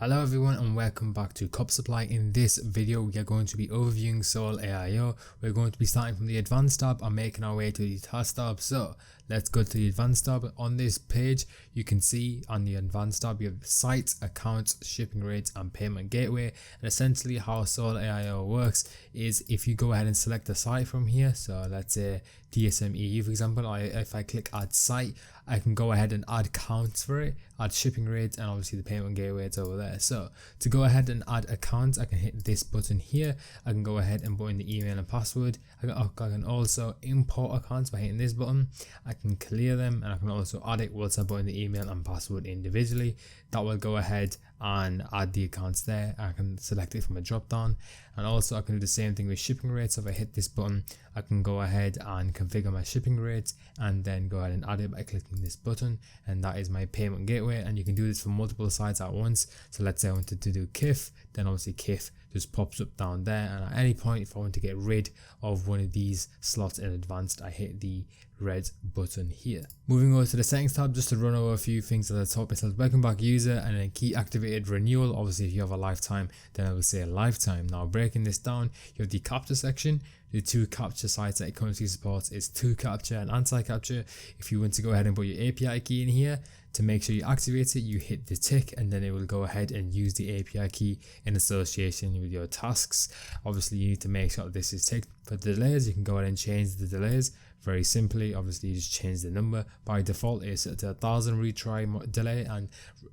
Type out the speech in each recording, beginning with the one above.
Hello everyone and welcome back to Cop Supply. In this video we are going to be overviewing SoleAIO. We're going to be starting from the advanced tab and making our way to the task tab. So let's go to the advanced tab. On this page you can see on the advanced tab you have sites, accounts, shipping rates and payment gateway. And essentially how SoleAIO works is if you go ahead and select a site from here, so let's say DSM-EU for example, if I click add site, I can go ahead and add counts for it, add shipping rates, and obviously the payment gateway is over there. So to go ahead and add accounts, I can hit this button here. I can go ahead and put in the email and password. I can also import accounts by hitting this button. I can clear them, and I can also add it once I put in the email and password individually. That will go ahead and add the accounts there. I can select it from a drop down, and also I can do the same thing with shipping rates. So if I hit this button, I can go ahead and configure my shipping rates and then go ahead and add it by clicking this button, and that is my payment gateway. And you can do this for multiple sites at once. So let's say I wanted to do KIF, then obviously KIF just pops up down there, and at any point if I want to get rid of one of these slots in advanced, I hit the red button here. Moving over to the settings tab, just to run over a few things at the top. It says welcome back user and then key activated renewal. Obviously if you have a lifetime, then I will say a lifetime. Now breaking this down, you have the capture section. The two capture sites that it currently supports is ToCapture and anti-capture. If you want to go ahead and put your API key in here, to make sure you activate it, you hit the tick and then it will go ahead and use the API key in association with your tasks. Obviously you need to make sure this is ticked. For delays, you can go ahead and change the delays very simply. Obviously you just change the number. By default it's set to 1000 retry delay and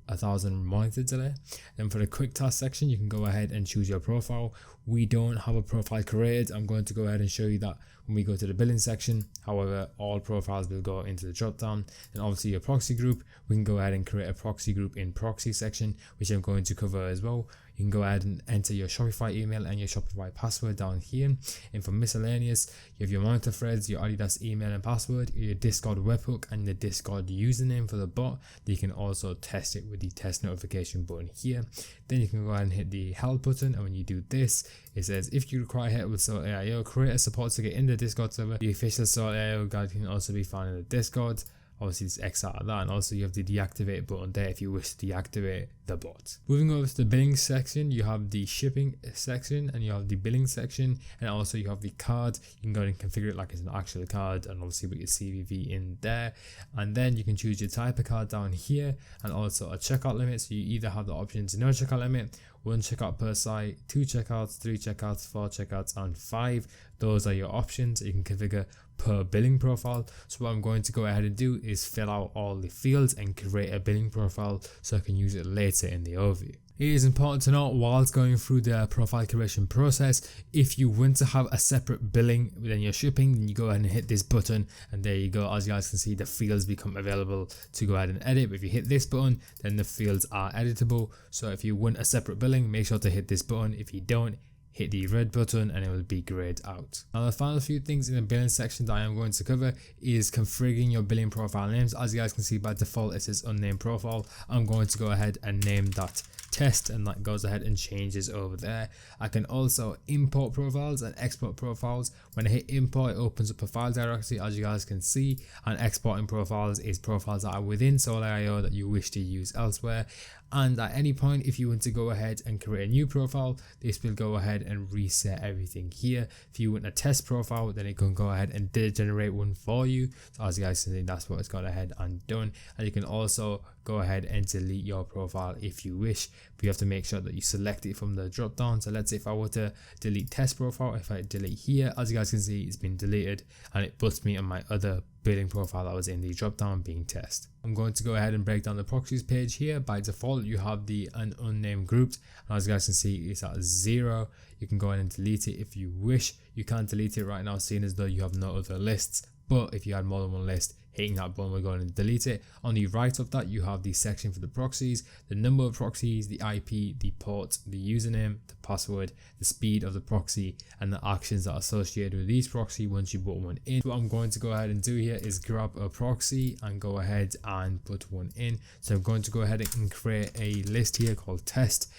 1000 monitor delay. Then for the quick task section, you can go ahead and choose your profile. We don't have a profile created. I'm going to go ahead and show you that when we go to the billing section. However, all profiles will go into the drop down. And obviously your proxy group, we can go ahead and create a proxy group in proxy section, which I'm going to cover as well. You can go ahead and enter your Shopify email and your Shopify password down here. And for miscellaneous, you have your monitor threads, your Adidas email and password, your Discord webhook and the Discord username for the bot. You can also test it with the test notification button here. Then you can go ahead and hit the help button, and when you do this, it says if you require help with SoleAIO, create a support ticket in the Discord server. The official SoleAIO guide can also be found in the Discord. Obviously it's X out of that, and also you have the deactivate button there if you wish to deactivate the bot. Moving over to the billing section, you have the shipping section and you have the billing section, and also you have the card. You can go and configure it like it's an actual card and obviously put your CVV in there, and then you can choose your type of card down here and also a checkout limit. So you either have the options no checkout limit, 1 checkout per site, 2 checkouts, 3 checkouts, 4 checkouts and 5. Those are your options you can configure per billing profile. So what I'm going to go ahead and do is fill out all the fields and create a billing profile so I can use it later in the overview. It is important to note whilst going through the profile creation process, if you want to have a separate billing within your shipping, then you go ahead and hit this button, and there you go. As you guys can see, the fields become available to go ahead and edit. But if you hit this button, then the fields are editable. So if you want a separate billing, make sure to hit this button. If you don't, hit the red button and it will be grayed out. Now the final few things in the billing section that I am going to cover is configuring your billing profile names. As you guys can see, by default it says unnamed profile. I'm going to go ahead and name that test, and that goes ahead and changes over there. I can also import profiles and export profiles. When I hit import, it opens up a file directory as you guys can see, and exporting profiles is profiles that are within SoleAIO that you wish to use elsewhere. And at any point, if you want to go ahead and create a new profile, this will go ahead and reset everything here. If you want a test profile, then it can go ahead and generate one for you. So as you guys can see, that's what it's gone ahead and done. And you can also go ahead and delete your profile if you wish, but you have to make sure that you select it from the drop down. So let's say if I were to delete test profile, if I delete here, as you guys can see, it's been deleted and it puts me on my other billing profile that was in the drop down being test. I'm going to go ahead and break down the proxies page here. By default you have the unnamed grouped, and as you guys can see it's at 0. You can go ahead and delete it if you wish. You can't delete it right now seeing as though you have no other lists, but if you had more than one list, hitting that button will go ahead and delete it. On the right of that you have the section for the proxies, the number of proxies, the IP, the port, the username, the password, the speed of the proxy, and the actions that are associated with each proxy once you put one in. What I'm going to go ahead and do here is grab a proxy and go ahead and put one in. So I'm going to go ahead and create a list here called test.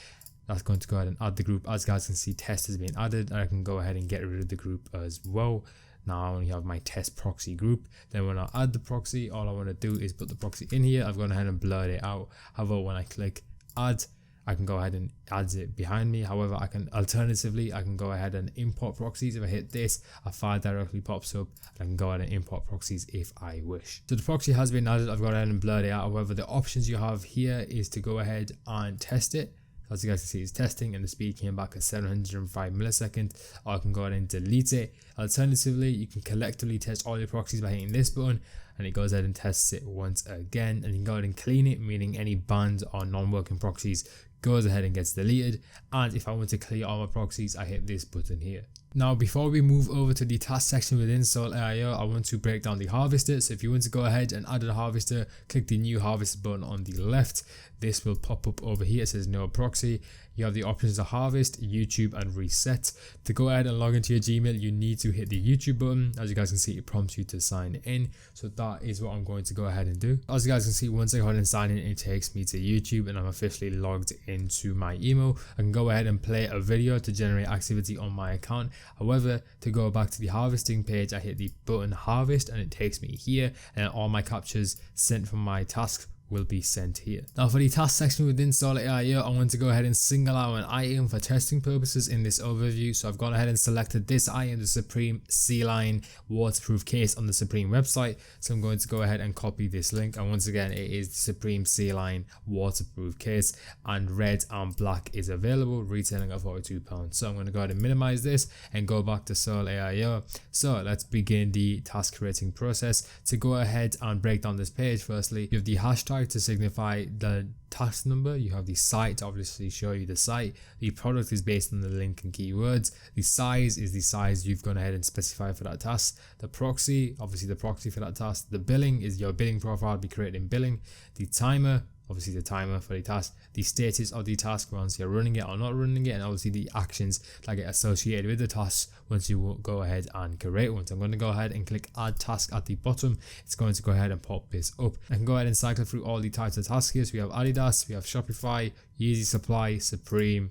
That's going to go ahead and add the group. As you guys can see, test has been added, and I can go ahead and get rid of the group as well. Now I only have my test proxy group. Then when I add the proxy, all I want to do is put the proxy in here. I've gone ahead and blurred it out. However, when I click add, I can go ahead and add it behind me. However, I can go ahead and import proxies. If I hit this, a file directly pops up and I can go ahead and import proxies if I wish. So the proxy has been added. I've gone ahead and blurred it out. However, the options you have here is to go ahead and test it. As you guys can see, it's testing and the speed came back at 705 milliseconds, or I can go ahead and delete it. Alternatively, you can collectively test all your proxies by hitting this button and it goes ahead and tests it once again, and you can go ahead and clean it, meaning any banned or non-working proxies goes ahead and gets deleted. And if I want to clear all my proxies, I hit this button here. Now, before we move over to the task section within SoleAIO, I want to break down the harvester. So if you want to go ahead and add a harvester, click the new harvester button on the left. This will pop up over here. It says no proxy. You have the options to harvest, YouTube, and reset. To go ahead and log into your Gmail, you need to hit the YouTube button. As you guys can see, it prompts you to sign in. So that is what I'm going to go ahead and do. As you guys can see, once I go ahead and sign in, it takes me to YouTube and I'm officially logged into my email. I can go ahead and play a video to generate activity on my account. However, to go back to the harvesting page, I hit the button harvest and it takes me here, and all my captures sent from my task will be sent here. Now for the task section within SoleAIO, I want to go ahead and single out an item for testing purposes in this overview. So I've gone ahead and selected this item, the Supreme C-Line waterproof case on the Supreme website. So I'm going to go ahead and copy this link, and once again, it is the Supreme C-Line waterproof case, and red and black is available, retailing at £42. So I'm going to go ahead and minimize this and go back to SoleAIO. So let's begin the task creating process. To go ahead and break down this page, firstly, you have the hashtag to signify the task number. You have the site to obviously show you the site. The product is based on the link and keywords. The size is the size you've gone ahead and specified for that task. The proxy, obviously the proxy for that task. The billing is your billing profile be created in billing. The timer, obviously the timer for the task. The status of the task once you're running it or not running it, and obviously the actions that get associated with the task once you go ahead and create one. So I'm going to go ahead and click add task at the bottom. It's going to go ahead and pop this up. I can go ahead and cycle through all the types of tasks here. So we have Adidas, we have Shopify, Yeezy Supply, Supreme,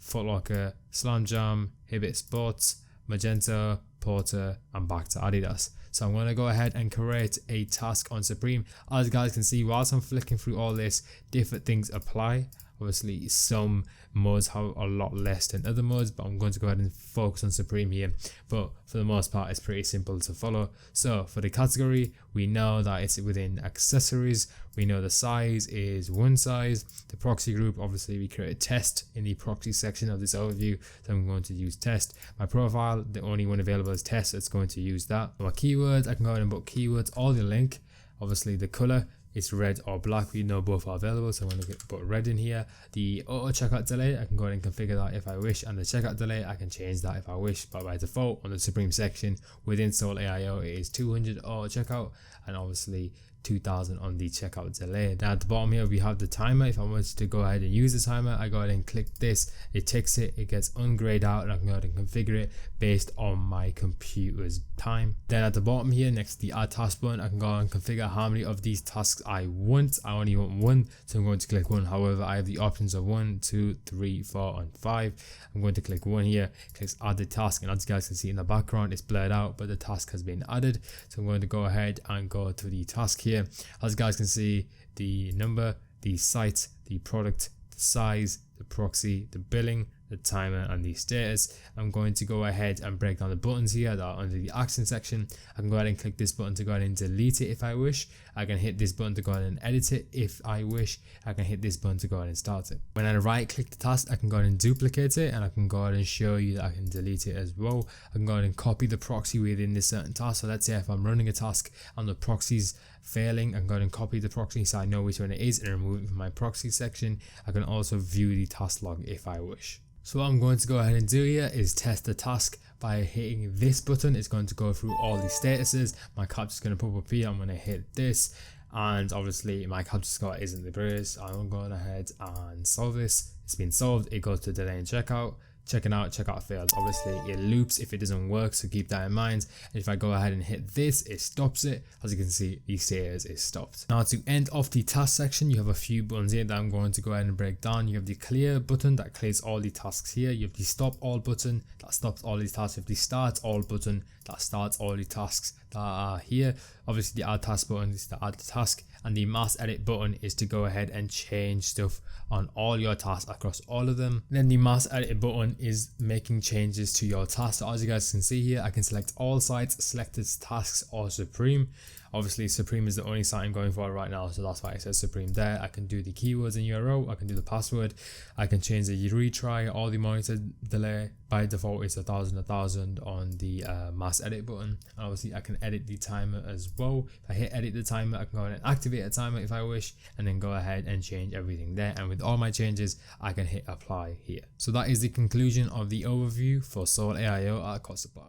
Foot Locker, Slam Jam, Hibbett Sports, Magento, Porter, and back to Adidas. So I'm going to go ahead and create a task on Supreme. As you guys can see, whilst I'm flicking through all this, different things apply. Obviously, some modes have a lot less than other modes, but I'm going to go ahead and focus on Supreme here. But for the most part, it's pretty simple to follow. So for the category, we know that it's within accessories. We know the size is one size. The proxy group, obviously we create a test in the proxy section of this overview, so I'm going to use test. My profile, the only one available is test, so it's going to use that. My keywords, I can go ahead and put keywords, all the link. Obviously the color, it's red or black. We know both are available, so I'm going to put red in here. The auto checkout delay, I can go ahead and configure that if I wish, and the checkout delay, I can change that if I wish. But by default, on the Supreme section within SoleAIO, it is 200 auto checkout, and obviously 2000 on the checkout delay. Now at the bottom here we have the timer. If I wanted to go ahead and use the timer, I go ahead and click this, it takes it, it gets ungrayed out, and I can go ahead and configure it based on my computer's time. Then at the bottom here next to the add task button, I can go and configure how many of these tasks I want. I only want one, so I'm going to click one. However, I have the options of 1, 2, 3, 4 and 5. I'm going to click 1 here, clicks add the task, and as you guys can see in the background it's blurred out, but the task has been added. So I'm going to go ahead and go to the task here. As you guys can see, the number, the site, the product, the size, the proxy, the billing, the timer, and the status. I'm going to go ahead and break down the buttons here that are under the action section. I can go ahead and click this button to go ahead and delete it if I wish. I can hit this button to go ahead and edit it if I wish. I can hit this button to go ahead and start it. When I right click the task, I can go ahead and duplicate it, and I can go ahead and show you that I can delete it as well. I can go ahead and copy the proxy within this certain task. So let's say if I'm running a task and the proxy's failing, I can go ahead and copy the proxy so I know which one it is and remove it from my proxy section. I can also view the task log if I wish. So what I'm going to go ahead and do here is test the task by hitting this button. It's going to go through all the statuses. My captcha is going to pop up here. I'm going to hit this, and obviously my captcha score isn't the greatest. I'm going ahead and solve this. It's been solved. It goes to delay and checkout. Checking out, checkout failed. Obviously it loops if it doesn't work, so keep that in mind. And if I go ahead and hit this, it stops it. As you can see, the status is stopped. Now to end off the task section, you have a few buttons here that I'm going to go ahead and break down. You have the clear button that clears all the tasks here. You have the stop all button that stops all these tasks. You have the start all button that starts all the tasks that are here. Obviously the add task button is to add the task, and the mass edit button is to go ahead and change stuff on all your tasks across all of them. Then the mass edit button is making changes to your tasks. So as you guys can see here, I can select all sites, selected tasks, or Supreme. Obviously Supreme is the only site I'm going for right now, so that's why it says Supreme there. I can do the keywords in URL, I can do the password, I can change the retry or the monitor delay. By default it's 1000 on the mass edit button. And obviously I can edit the timer as well. If I hit edit the timer, I can go ahead and activate a timer if I wish, and then go ahead and change everything there. And with all my changes, I can hit apply here. So that is the conclusion of the overview for SoleAIO at Cost Supply.